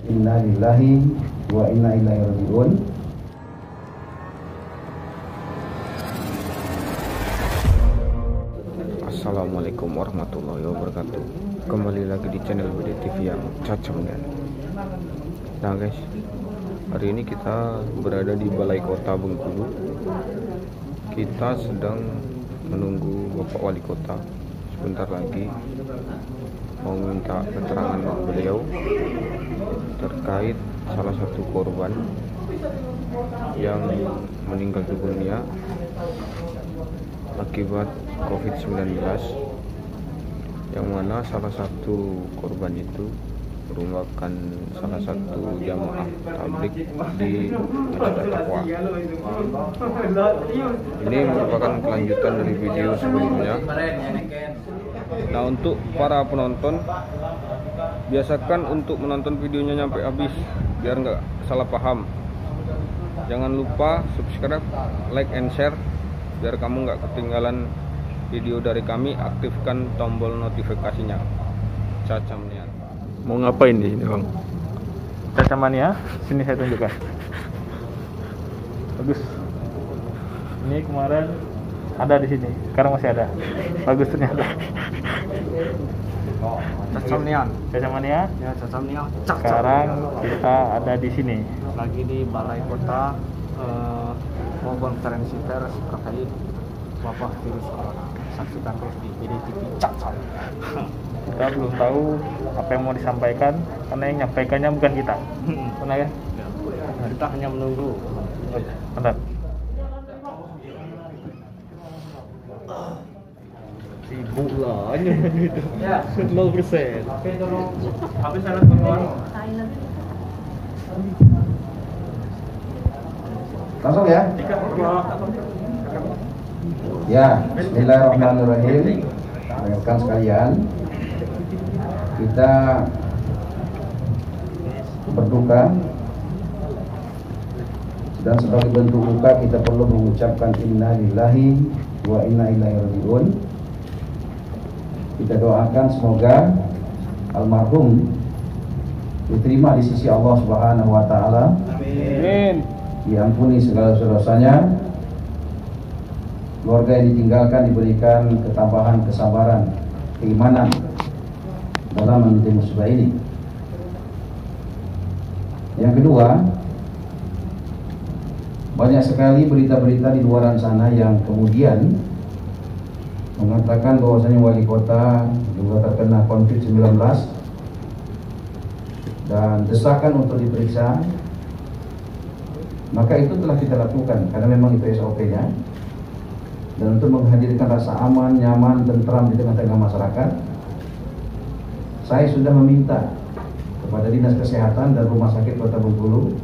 Inna lillahi wa inna ilaihi raji'un. Assalamualaikum warahmatullahi wabarakatuh. Kembali lagi di channel BD TV yang cacem kan. Nah guys, hari ini kita berada di Balai Kota Bengkulu. Kita sedang menunggu Bapak Wali Kota. Sebentar lagi mau minta keterangan beliau terkait salah satu korban yang meninggal dunia akibat COVID-19, yang mana salah satu korban itu merupakan salah satu jamaah tabligh di Masjid At-Taqwa. Ini merupakan kelanjutan dari video sebelumnya. Nah, untuk para penonton, biasakan untuk menonton videonya sampai habis biar nggak salah paham. Jangan lupa subscribe, like, and share biar kamu nggak ketinggalan video dari kami. Aktifkan tombol notifikasinya. Cacamnya. Mau ngapain di sini, Bang? Cacamania, sini saya tunjukkan. Bagus. Ini kemarin ada di sini, sekarang masih ada. Bagus ternyata. Cacamnian. Cacamania. Ya, cacamnian. Sekarang kita ada di sini. Lagi di Balai Kota mau konferensi pers terkait wabah virus corona. Saksikan terus di BD TV Cacam. Kita belum tahu apa yang mau disampaikan karena yang menyampaikannya bukan kita. Benar ya? Kita hanya menunggu. Bentar. Sibuk lah, gitu. Ya. 0%. Habis saya berkawan. Langsung ya? Ya, bismillahirrahmanirrahim. Rekan sekalian, kita berduka, dan sebagai bentuk duka kita perlu mengucapkan inna lillahi wa inna ilaihi raji'un. Kita doakan semoga almarhum diterima di sisi Allah Subhanahu wa taala. Amin. Diampuni segala dosanya. Keluarga yang ditinggalkan diberikan ketabahan, kesabaran, keimanan dalam menghadapi musibah ini. Yang kedua, banyak sekali berita-berita di luar sana yang kemudian mengatakan bahwasanya wali kota juga terkena COVID-19 dan desakan untuk diperiksa. Maka itu telah kita lakukan karena memang itu SOP-nya. Dan untuk menghadirkan rasa aman, nyaman, tentram di tengah-tengah masyarakat, saya sudah meminta kepada Dinas Kesehatan dan Rumah Sakit Kota Bengkulu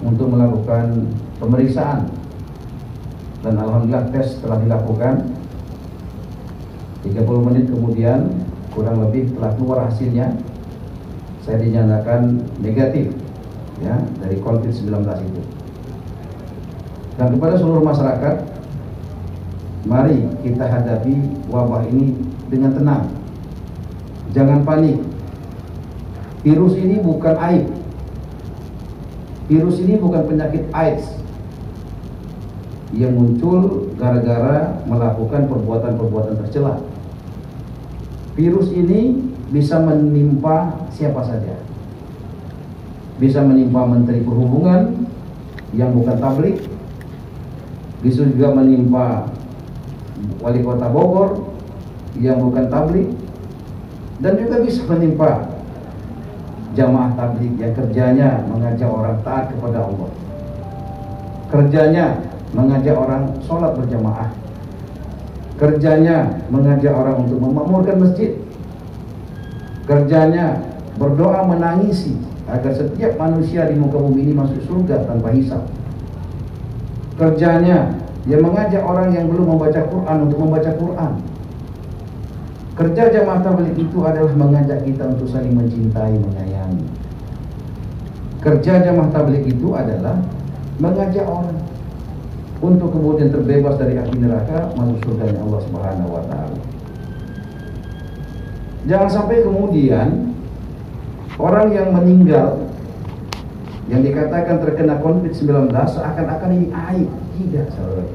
untuk melakukan pemeriksaan. Dan alhamdulillah tes telah dilakukan. 30 menit kemudian kurang lebih telah keluar hasilnya. Saya dinyatakan negatif ya dari COVID-19 itu. Dan kepada seluruh masyarakat, mari kita hadapi wabah ini dengan tenang. Jangan panik. Virus ini bukan aib. Virus ini bukan penyakit AIDS yang muncul gara-gara melakukan perbuatan-perbuatan tercela. Virus ini bisa menimpa siapa saja. Bisa menimpa Menteri Perhubungan yang bukan tabligh. Bisa juga menimpa Wali Kota Bogor yang bukan tabligh, dan juga bisa menimpa jamaah tabligh yang kerjanya mengajak orang taat kepada Allah, kerjanya mengajak orang sholat berjamaah, kerjanya mengajak orang untuk memakmurkan masjid, kerjanya berdoa menangisi agar setiap manusia di muka bumi ini masuk surga tanpa hisab, kerjanya yang mengajak orang yang belum membaca Quran untuk membaca Quran. Kerja jamaah tabligh itu adalah mengajak kita untuk saling mencintai, menyayangi. Kerja jamaah tabligh itu adalah mengajak orang untuk kemudian terbebas dari api neraka, masuk surga Allah Subhanahu wa taala. Jangan sampai kemudian orang yang meninggal yang dikatakan terkena COVID-19 seakan-akan ini aib. Tidak, saudara.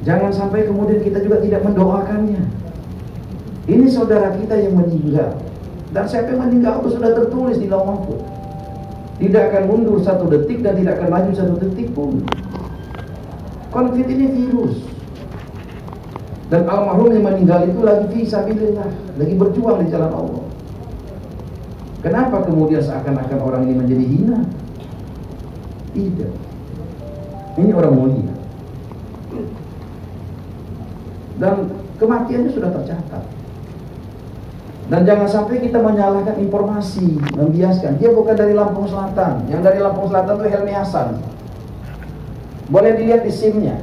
Jangan sampai kemudian kita juga tidak mendoakannya. Ini saudara kita yang meninggal, dan siapa yang meninggal itu sudah tertulis di Lauh Mahfuz. Tidak akan mundur 1 detik dan tidak akan maju 1 detik pun. COVID ini virus. Dan almarhum yang meninggal itu lagi fisabilillah, lagi berjuang di jalan Allah. Kenapa kemudian seakan-akan orang ini menjadi hina? Tidak. Ini orang mulia. Dan kematiannya sudah tercatat. Dan jangan sampai kita menyalahkan informasi, membiaskan. Dia bukan dari Lampung Selatan. Yang dari Lampung Selatan itu Helmi Hasan. Boleh dilihat di SIM-nya.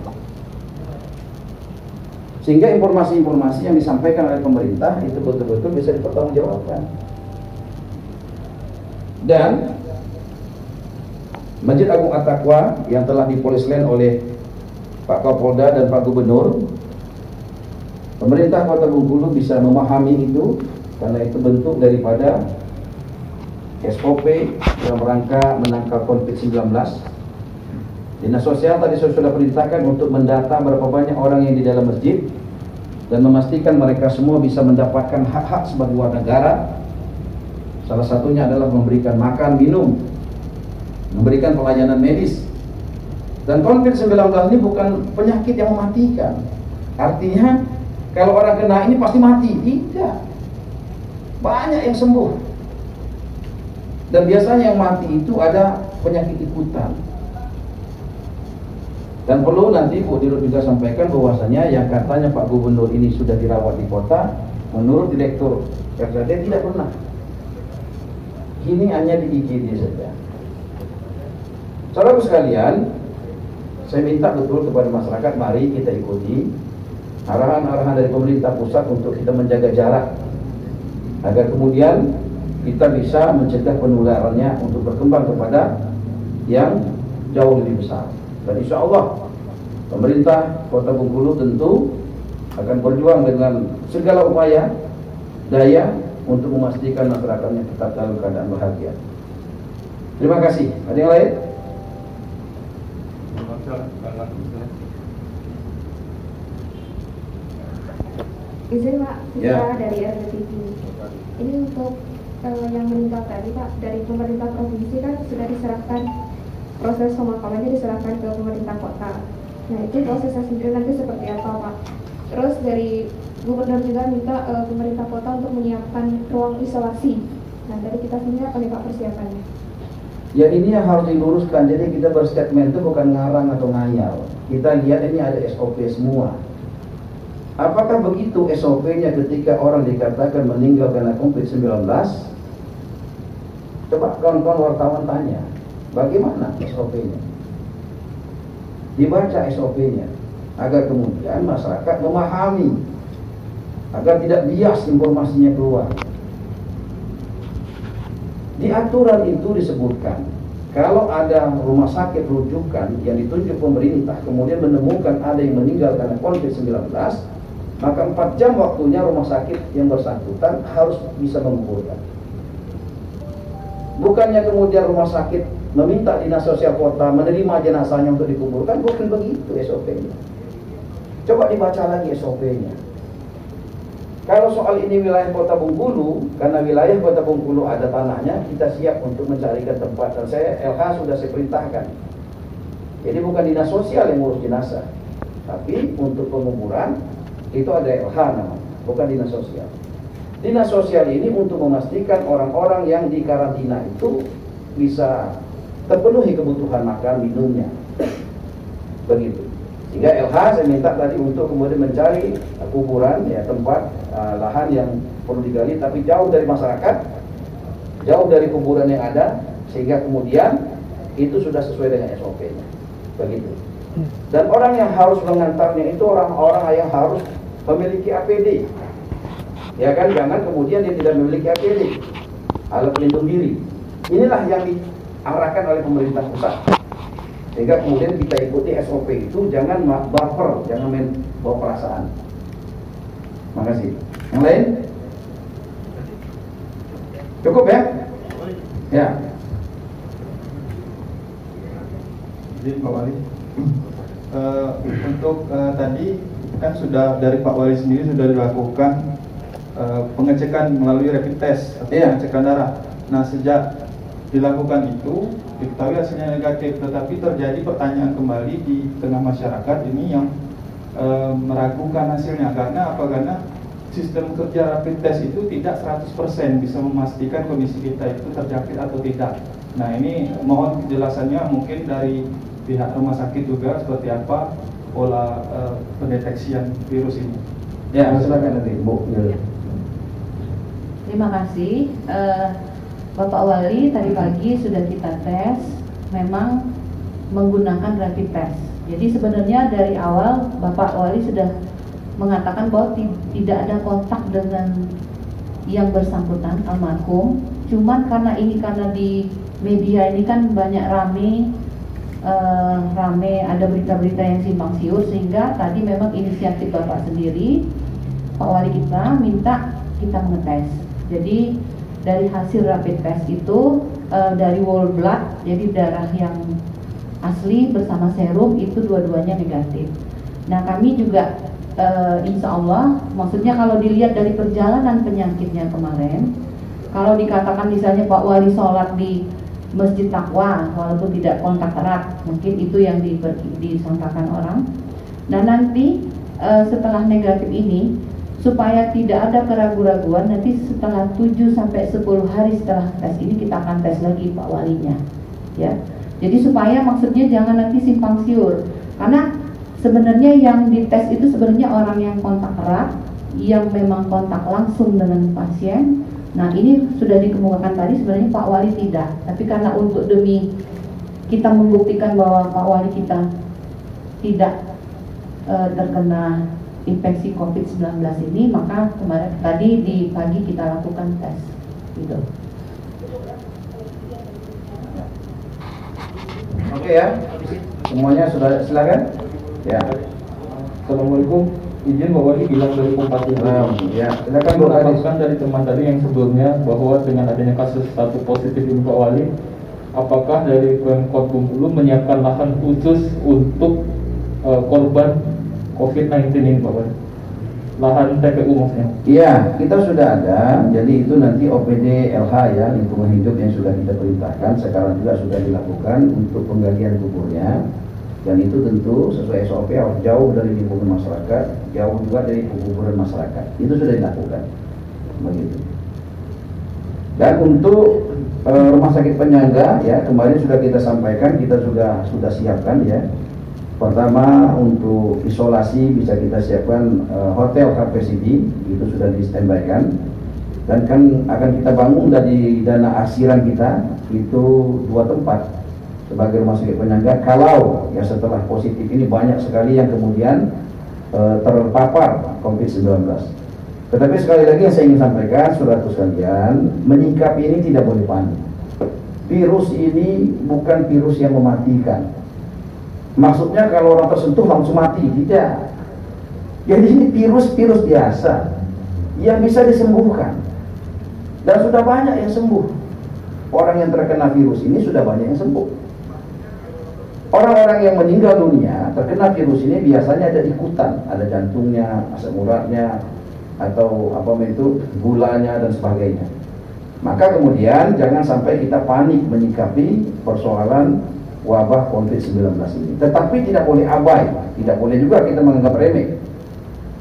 Sehingga informasi-informasi yang disampaikan oleh pemerintah itu betul-betul bisa dipertanggungjawabkan. Dan Masjid Agung At-Taqwa yang telah dipolislen oleh Pak Kapolda dan Pak Gubernur, pemerintah Kota Bengkulu bisa memahami itu, karena itu bentuk daripada SOP dalam rangka menangkal COVID-19. Dinas Sosial tadi saya sudah perintahkan untuk mendata berapa banyak orang yang di dalam masjid dan memastikan mereka semua bisa mendapatkan hak-hak sebagai warga negara. Salah satunya adalah memberikan makan, minum, memberikan pelayanan medis. Dan COVID-19 ini bukan penyakit yang mematikan. Artinya kalau orang kena ini pasti mati. Tidak. Banyak yang sembuh. Dan biasanya yang mati itu ada penyakit ikutan. Dan perlu nanti Bu Dirut juga sampaikan bahwasanya yang katanya Pak Gubernur ini sudah dirawat di kota, menurut Direktur RSUD tidak pernah. Ini hanya di IGD saja. Saudara sekalian, saya minta betul kepada masyarakat, mari kita ikuti arahan-arahan dari pemerintah pusat untuk kita menjaga jarak, agar kemudian kita bisa mencegah penularannya untuk berkembang kepada yang jauh lebih besar. Dan insya Allah pemerintah Kota Bengkulu tentu akan berjuang dengan segala upaya daya untuk memastikan masyarakatnya tetap dalam keadaan bahagia. Terima kasih. Ada yang lain? Izin Pak, Ya. kita dari RTTV. Ini untuk yang meninggal tadi Pak, dari pemerintah provinsi kan sudah diserahkan, proses pemakamannya diserahkan ke pemerintah kota. Nah itu prosesnya sendiri nanti seperti apa Pak? Terus dari Gubernur juga minta pemerintah kota untuk menyiapkan ruang isolasi. Nah dari kita sendiri apa nih Pak persiapannya? Ya ini yang harus diluruskan. Jadi kita berstatement itu bukan ngarang atau ngayal. Kita lihat ini ada SOP semua. Apakah begitu SOP-nya ketika orang dikatakan meninggal karena COVID-19? Coba kawan-kawan wartawan tanya, bagaimana SOP-nya? Dibaca SOP-nya agar kemudian masyarakat memahami, agar tidak bias informasinya keluar. Di aturan itu disebutkan, kalau ada rumah sakit rujukan yang ditunjuk pemerintah kemudian menemukan ada yang meninggal karena COVID-19, maka 4 jam waktunya rumah sakit yang bersangkutan harus bisa menguburkan. Bukannya kemudian rumah sakit meminta dinas sosial kota menerima jenazahnya untuk dikuburkan, bukan begitu SOP-nya. Coba dibaca lagi SOP-nya. Kalau soal ini wilayah Kota Bengkulu, karena wilayah Kota Bengkulu ada tanahnya, kita siap untuk mencarikan tempat. Dan saya LH sudah saya perintahkan. Jadi bukan dinas sosial yang ngurus jenazah, tapi untuk penguburan itu ada LH namanya, bukan dinas sosial. Dinas sosial ini untuk memastikan orang-orang yang di karantina itu bisa terpenuhi kebutuhan makan minumnya, begitu. Sehingga LH saya minta tadi untuk kemudian mencari kuburan, ya tempat lahan yang perlu digali, tapi jauh dari masyarakat, jauh dari kuburan yang ada, sehingga kemudian itu sudah sesuai dengan SOP-nya, begitu. Dan orang yang harus mengantarnya itu orang-orang yang harus memiliki APD, ya kan? Jangan kemudian dia tidak memiliki APD, alat pelindung diri. Inilah yang diarahkan oleh pemerintah pusat. Sehingga kemudian kita ikuti SOP itu, jangan baper, jangan main bawa perasaan. Makasih. Yang lain? Cukup ya? Ya. Jadi Pak Wali, untuk tadi kan sudah dari Pak Wali sendiri sudah dilakukan pengecekan melalui rapid test atau pengecekan darah. Nah, sejak dilakukan itu diketahui hasilnya negatif, tetapi terjadi pertanyaan kembali di tengah masyarakat ini yang meragukan hasilnya. Karena apa? Karena sistem kerja rapid test itu tidak 100% bisa memastikan kondisi kita itu terjangkit atau tidak. Nah, ini mohon penjelasannya mungkin dari pihak rumah sakit juga seperti apa pola pendeteksian virus ini. Ya, silakan nanti Bu. Terima kasih Bapak Wali, tadi pagi sudah kita tes, memang menggunakan rapid test. Jadi sebenarnya dari awal Bapak Wali sudah mengatakan bahwa tidak ada kontak dengan yang bersangkutan almarhum. Cuman karena di media ini kan banyak rame ada berita-berita yang simpang siur, sehingga tadi memang inisiatif Bapak sendiri, Pak Wali kita minta kita mengetes. Jadi dari hasil rapid test itu dari whole blood, jadi darah yang asli bersama serum itu dua-duanya negatif. Nah, kami juga insya Allah, maksudnya kalau dilihat dari perjalanan penyakitnya kemarin, kalau dikatakan misalnya Pak Wali sholat di Masjid Taqwa walaupun tidak kontak erat, mungkin itu yang disangkakan orang. Nah, nanti setelah negatif ini, supaya tidak ada keraguan-raguan, nanti setelah 7-10 hari setelah tes ini kita akan tes lagi Pak Walinya, ya. Jadi supaya maksudnya jangan nanti simpang siur, karena sebenarnya yang dites itu sebenarnya orang yang kontak erat, yang memang kontak langsung dengan pasien. Nah, ini sudah dikemukakan tadi sebenarnya Pak Wali tidak, tapi karena untuk demi kita membuktikan bahwa Pak Wali kita tidak terkena infeksi COVID-19 ini, maka kemarin tadi di pagi kita lakukan tes gitu. Oke ya, semuanya sudah, silakan. Ya. Assalamualaikum. Izin Pak Wali bilang dari Kompati. Ya, silakan Bu. Mendapatkan dari teman tadi yang sebelumnya bahwa dengan adanya kasus satu positif ini Pak Wali, apakah dari Pemkot Bengkulu menyiapkan lahan khusus untuk korban COVID-19 ini Pak Wali? Lahan TPU maksudnya? Iya, kita sudah ada. Jadi itu nanti OPD LH ya, lingkungan hidup yang sudah kita perintahkan, sekarang juga sudah dilakukan untuk penggalian kuburnya. Dan itu tentu sesuai SOP harus jauh dari lingkungan masyarakat, jauh juga dari kuburan masyarakat. Itu sudah dilakukan, begitu. Dan untuk rumah sakit penyangga ya, kemarin sudah kita sampaikan, kita sudah siapkan ya. Pertama untuk isolasi bisa kita siapkan hotel capacity, itu sudah di standby-kan. Dan kan akan kita bangun dari dana aksiran kita itu 2 tempat sebagai rumah sakit penyangga. Kalau ya setelah positif ini banyak sekali yang kemudian terpapar COVID-19. Tetapi sekali lagi yang saya ingin sampaikan, saudaraku sekalian, menyikapi ini tidak boleh panik. Virus ini bukan virus yang mematikan. Maksudnya kalau orang tersentuh langsung mati, tidak. Jadi ini virus biasa yang bisa disembuhkan. Dan sudah banyak yang sembuh. Orang yang terkena virus ini sudah banyak yang sembuh. Orang-orang yang meninggal dunia terkena virus ini biasanya ada ikutan, ada jantungnya, asam uratnya, atau gulanya dan sebagainya. Maka kemudian jangan sampai kita panik menyikapi persoalan wabah COVID-19 ini. Tetapi tidak boleh abai, tidak boleh juga kita menganggap remeh,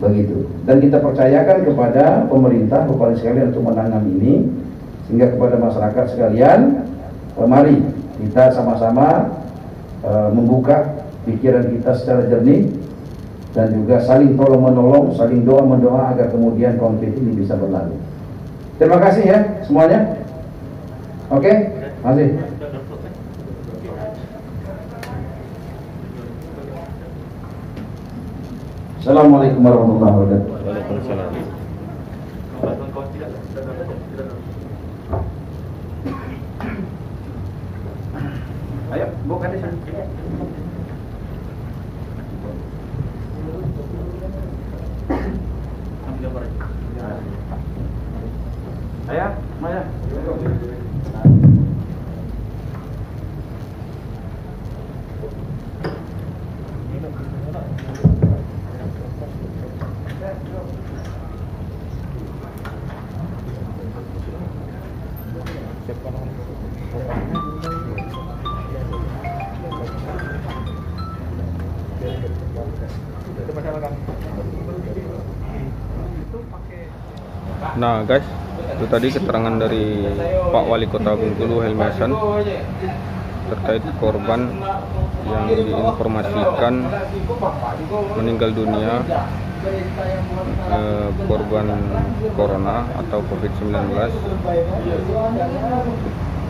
begitu. Dan kita percayakan kepada pemerintah, Bapak sekalian untuk menangani ini, sehingga kepada masyarakat sekalian, mari kita sama-sama membuka pikiran kita secara jernih dan juga saling tolong menolong, saling doa mendoa agar kemudian konflik ini bisa berlalu. Terima kasih ya semuanya. Oke, masih. Assalamualaikum warahmatullahi wabarakatuh. Waalaikumsalam. Ayo, Bu Kadis. Ayo, Maya. siapkan lahan Nah guys, itu tadi keterangan dari Pak Wali Kota Bengkulu Helmi Hasan terkait korban yang diinformasikan meninggal dunia, korban corona atau COVID-19.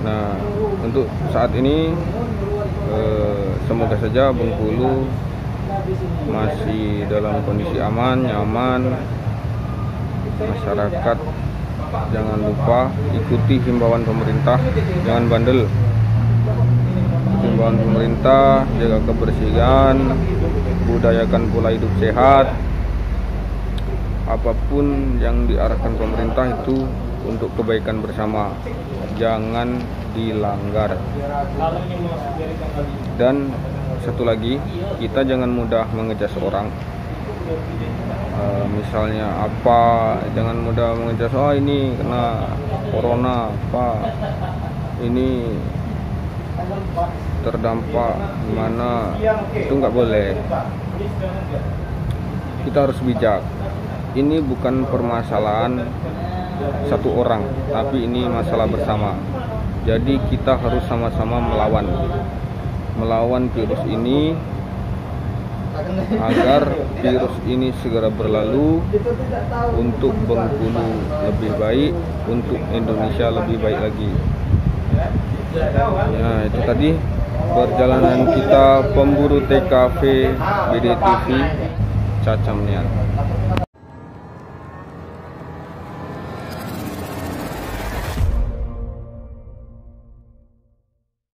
Nah, untuk saat ini semoga saja Bengkulu masih dalam kondisi aman, nyaman. Masyarakat jangan lupa ikuti himbauan pemerintah, jangan bandel. Himbauan pemerintah, jaga kebersihan, budayakan pola hidup sehat. Apapun yang diarahkan pemerintah itu untuk kebaikan bersama, jangan dilanggar. Dan satu lagi, kita jangan mudah mengejas orang. Misalnya apa, jangan mudah mengejas, oh ini kena corona, apa ini terdampak gimana, itu nggak boleh. Kita harus bijak. Ini bukan permasalahan satu orang, tapi ini masalah bersama. Jadi kita harus sama-sama melawan virus ini, agar virus ini segera berlalu, untuk Bengkulu lebih baik, untuk Indonesia lebih baik lagi. Nah, itu tadi perjalanan kita pemburu TKP BDTV Cacam Niat.